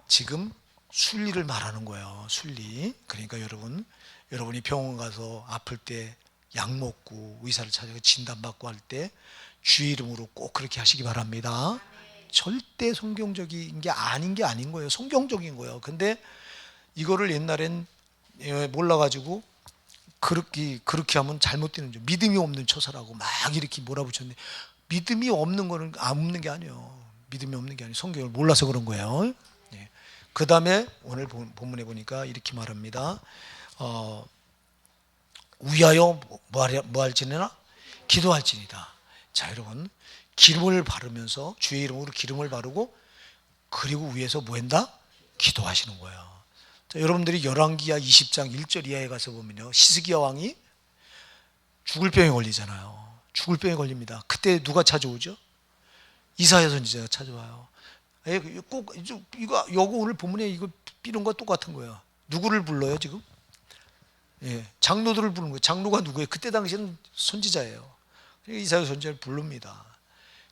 지금 순리를 말하는 거예요. 순리. 그러니까 여러분이 병원 가서 아플 때 약 먹고 의사를 찾아가 진단받고 할 때 주의 이름으로 꼭 그렇게 하시기 바랍니다. 절대 성경적인 게 아닌 거예요. 성경적인 거예요. 근데 이거를 옛날엔 몰라가지고 그렇게 하면 잘못되는 줄. 믿음이 없는 처사라고 막 이렇게 몰아붙였는데 믿음이 없는 거는 없는 게 아니에요. 믿음이 없는 게 아니에요. 성경을 몰라서 그런 거예요. 네. 그 다음에 오늘 본문에 보니까 이렇게 말합니다. 위하여 뭐 할지니라 기도할지니다. 자 여러분 기름을 바르면서 주의 이름으로 기름을 바르고 그리고 위에서 뭐 한다? 기도하시는 거예요. 자, 여러분들이 열왕기하 20장 1절 이하에 가서 보면요 시스기야 왕이 죽을 병에 걸리잖아요. 죽을 병에 걸립니다. 그때 누가 찾아오죠? 이사야 선지자가 찾아와요. 꼭 이거 오늘 본문에 이거 이런 거 똑같은 거예요. 누구를 불러요 지금? 장로들을 부르는 거예요. 장로가 누구예요? 그때 당시에는 선지자예요. 이사야 선지자를 부릅니다.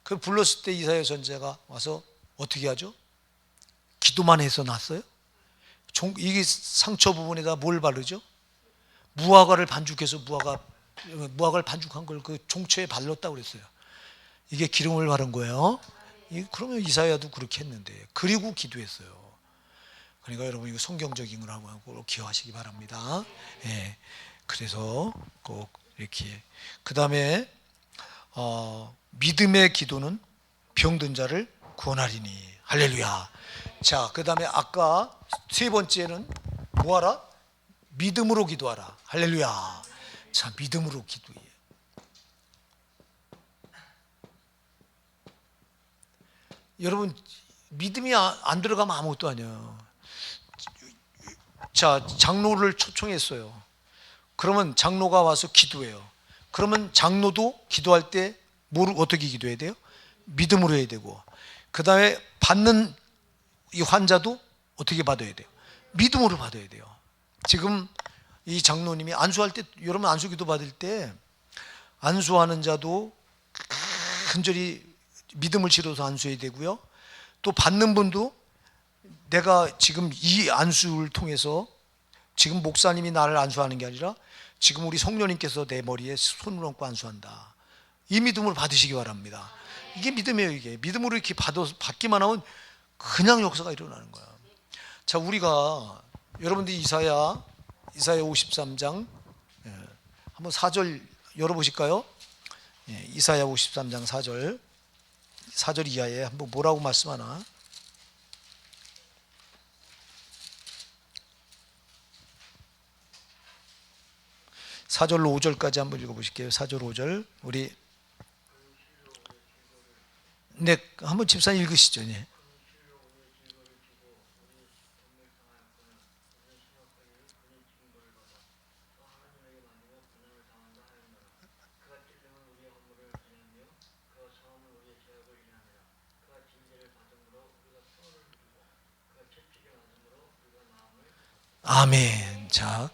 그 불렀을 때 이사야 선지자가 와서 어떻게 하죠? 기도만 해서 났어요? 이게 상처 부분에다 뭘 바르죠? 무화과를 반죽해서 무화과를 반죽한 걸 그 종초에 발랐다고 그랬어요. 이게 기름을 바른 거예요. 그러면 이사야도 그렇게 했는데 그리고 기도했어요. 그러니까 여러분 이거 성경적인 거라고 기억하시기 바랍니다. 예. 그래서 꼭 이렇게 그 다음에 믿음의 기도는 병든 자를 구원하리니 할렐루야. 자, 그 다음에 아까 세 번째는 뭐하라? 믿음으로 기도하라. 할렐루야. 자, 믿음으로 기도해. 여러분 믿음이 안 들어가면 아무것도 아니에요. 자, 장로를 초청했어요. 그러면 장로가 와서 기도해요. 그러면 장로도 기도할 때 어떻게 기도해야 돼요? 믿음으로 해야 되고 그 다음에 받는 이 환자도 어떻게 받아야 돼요? 믿음으로 받아야 돼요. 지금 이 장로님이 안수할 때 여러분 안수기도 받을 때 안수하는 자도 간절히 믿음을 실어서 안수해야 되고요. 또 받는 분도 내가 지금 이 안수를 통해서 지금 목사님이 나를 안수하는 게 아니라 지금 우리 성령님께서 내 머리에 손을 얹고 안수한다. 이 믿음을 받으시기 바랍니다. 이게 믿음이에요. 이게 믿음으로 이렇게 받기만 하면 그냥 역사가 일어나는 거야. 자, 우리가 여러분들이 이사야 53장 한번 4절 열어보실까요? 이사야 53장 4절 이하에 한번 뭐라고 말씀하나? 4절로 5절까지 한번 읽어보실게요. 4절 5절 우리 네, 한번 집사님 읽으시죠. 네. 아멘. 자,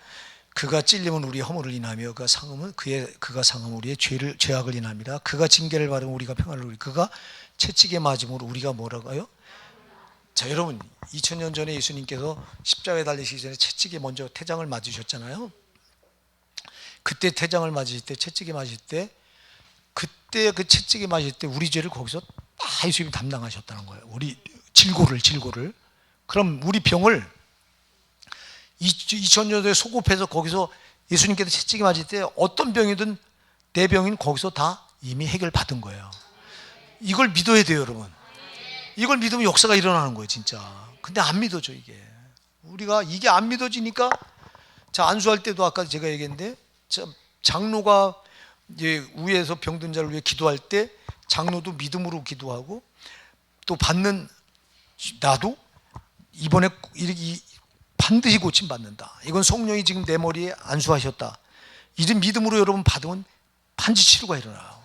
그가 찔림은 우리의 허물을 인하며 그가 상함은 우리의 죄악을 인합니다. 그가 징계를 받으면 우리가 평안을 누리. 그가 채찍에 맞음으로 우리가 뭐라고요? 자, 여러분 2000년 전에 예수님께서 십자가에 달리시기 전에 채찍에 먼저 태장을 맞으셨잖아요. 그때 태장을 맞으실 때, 채찍에 맞으실 때, 그때 그 채찍에 맞을 때 우리 죄를 거기서 다 예수님이 담당하셨다는 거예요. 우리 질고를. 그럼 우리 병을 2000년 전에 소급해서 거기서 예수님께서 채찍에 맞을 때 어떤 병이든 내 병인 거기서 다 이미 해결받은 거예요. 이걸 믿어야 돼요, 여러분. 이걸 믿으면 역사가 일어나는 거예요, 진짜. 근데 안 믿어져, 이게. 우리가 이게 안 믿어지니까, 자, 안수할 때도 아까 제가 얘기했는데, 장로가 이제 위에서 병든 자를 위해 기도할 때, 장로도 믿음으로 기도하고, 또 받는 나도 이번에 반드시 고침 받는다. 이건 성령이 지금 내 머리에 안수하셨다. 이런 믿음으로 여러분 받으면 반드시 치료가 일어나요.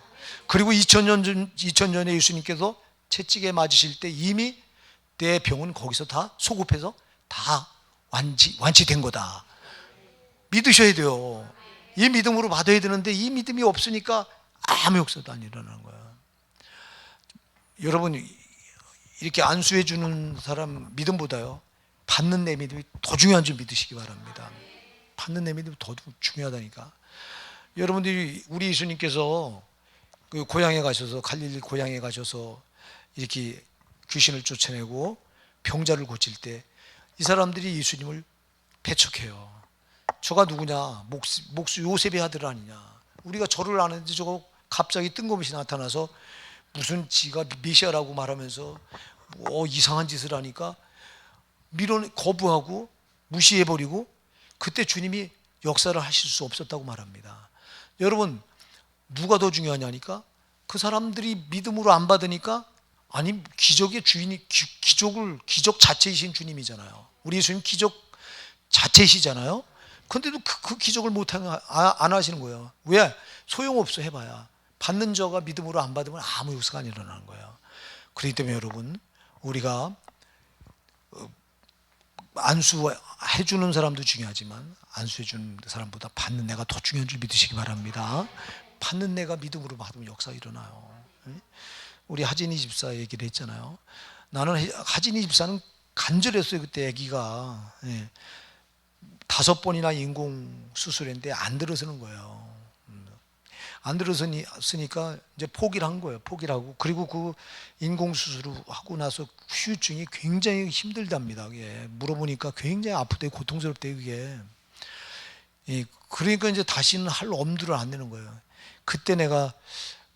그리고 2000년에 예수님께서 채찍에 맞으실 때 이미 내 병은 거기서 다 소급해서 다 완치된 거다. 믿으셔야 돼요. 이 믿음으로 받아야 되는데 이 믿음이 없으니까 아무 역사도 안 일어나는 거야. 여러분, 이렇게 안수해 주는 사람 믿음보다요, 받는 내 믿음이 더 중요한 줄 믿으시기 바랍니다. 받는 내 믿음이 더 중요하다니까. 여러분들이 우리 예수님께서 그 고향에 가셔서, 갈릴리 고향에 가셔서 이렇게 귀신을 쫓아내고 병자를 고칠 때 이 사람들이 예수님을 배척해요. 저가 누구냐? 목수 요셉의 아들 아니냐? 우리가 저를 아는데 저거 갑자기 뜬금없이 나타나서 무슨 지가 메시아라고 말하면서 이상한 짓을 하니까 거부하고 무시해버리고, 그때 주님이 역사를 하실 수 없었다고 말합니다. 여러분, 누가 더 중요하냐니까, 그 사람들이 믿음으로 안 받으니까, 아니, 기적의 주인이 기적 자체이신 주님이잖아요. 우리 예수님 기적 자체이시잖아요. 근데도 그 기적을 안 하시는 거예요. 왜? 소용없어, 해봐야. 받는 자가 믿음으로 안 받으면 아무 역사가 안 일어나는 거예요. 그렇기 때문에 여러분, 우리가 안수해주는 사람도 중요하지만 안수해주는 사람보다 받는 내가 더 중요한 줄 믿으시기 바랍니다. 받는 내가 믿음으로 받으면 역사가 일어나요. 우리 하진이 집사 얘기를 했잖아요. 나는 하진이 집사는 간절했어요. 그때 아기가 5번이나 인공 수술했는데 안 들어서는 거예요. 안 들어서니까 이제 포기를 한 거예요. 포기를 하고, 그리고 그 인공 수술을 하고 나서 후유증이 굉장히 힘들답니다. 그게 물어보니까 굉장히 아프대, 고통스럽대 그게. 그러니까 이제 다시는 할 엄두를 안 내는 거예요. 그때 내가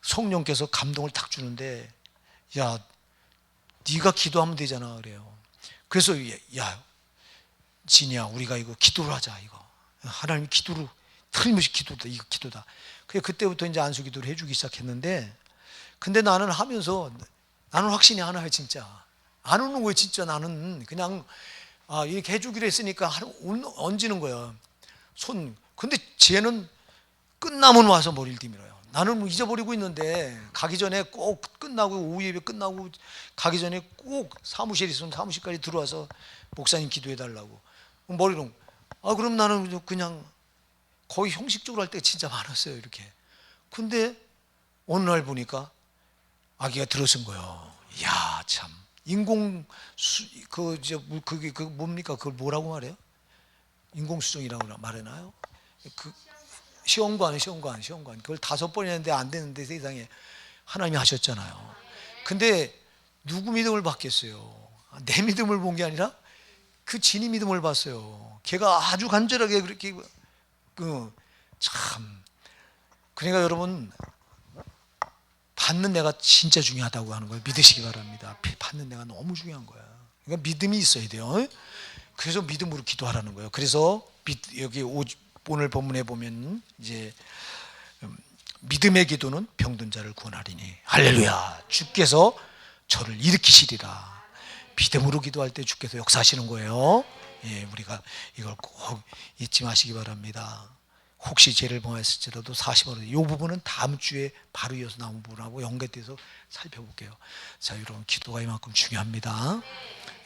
성령께서 감동을 딱 주는데, 야, 네가 기도하면 되잖아, 그래요. 그래서 야, 진이야, 우리가 이거 기도를 하자. 이거 하나님 기도로 틀림없이 기도다, 이거 기도다. 그때부터 이제 안수 기도를 해주기 시작했는데, 근데 나는 하면서 나는 확신이 하나요, 진짜. 안 오는 거예요, 진짜. 나는 그냥 이렇게 해주기로 했으니까 얹는 거야, 손. 근데 쟤는 끝나면 와서 머리를 뒤밀어요. 나는 뭐 잊어버리고 있는데, 가기 전에 꼭 끝나고, 오후 예배 끝나고 가기 전에 꼭 사무실에 있으면 사무실까지 들어와서 목사님 기도해 달라고. 머리로. 그럼 나는 그냥 거의 형식적으로 할 때가 진짜 많았어요, 이렇게. 근데 어느 날 보니까 아기가 들어선 거예요. 야, 참. 그게 뭡니까? 그걸 뭐라고 말해요? 인공수정이라고 말해나요? 시험관. 그걸 5번 했는데 안 되는데 세상에 하나님이 하셨잖아요. 근데 누구 믿음을 받겠어요? 내 믿음을 본 게 아니라 그 진이 믿음을 봤어요. 걔가 아주 간절하게 그렇게 참. 그러니까 여러분, 받는 내가 진짜 중요하다고 하는 걸 믿으시기 바랍니다. 받는 내가 너무 중요한 거야. 그러니까 믿음이 있어야 돼요. 그래서 믿음으로 기도하라는 거예요. 그래서 여기 오늘 본문에 보면 이제 믿음의 기도는 병든 자를 구원하리니, 할렐루야. 주께서 저를 일으키시리라. 믿음으로 기도할 때 주께서 역사하시는 거예요. 예, 우리가 이걸 꼭 잊지 마시기 바랍니다. 혹시 죄를 범했을지라도 40원, 이 부분은 다음 주에 바로 이어서 나온 부분하고 연계돼서 살펴볼게요. 자, 여러분, 기도가 이만큼 중요합니다.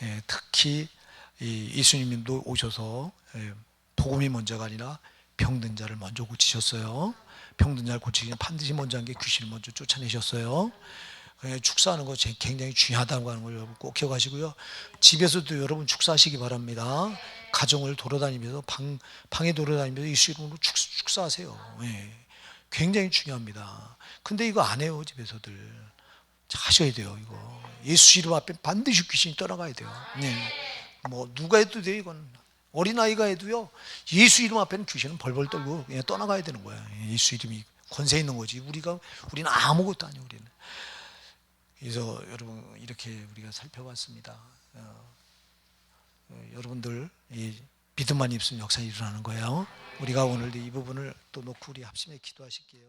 예, 특히 예수님도 오셔서 복음이 먼저가 아니라 병든 자를 먼저 고치셨어요. 병든 자를 고치기 전에 반드시 먼저 한 게 귀신을 먼저 쫓아내셨어요. 축사하는 거 굉장히 중요하다고 하는 걸 여러분 꼭 기억하시고요. 집에서도 여러분 축사하시기 바랍니다. 가정을 돌아다니면서 방에 돌아다니면서 예수 이름으로 축사하세요. 예. 굉장히 중요합니다. 근데 이거 안 해요. 집에서들 하셔야 돼요. 이거 예수 이름 앞에 반드시 귀신이 떠나가야 돼요. 네. 뭐 누가 해도 돼요. 이건 어린아이가 해도요. 예수 이름 앞에는 귀신은 벌벌 떨고 그냥 떠나가야 되는 거야. 예수 이름이 권세 있는 거지. 우리는 아무것도 아니에요. 우리는. 그래서 여러분 이렇게 우리가 살펴봤습니다. 여러분들 이 믿음만 있으면 역사 일어나는 거예요. 우리가 오늘 이 부분을 또 놓고 우리 합심해 기도하실게요.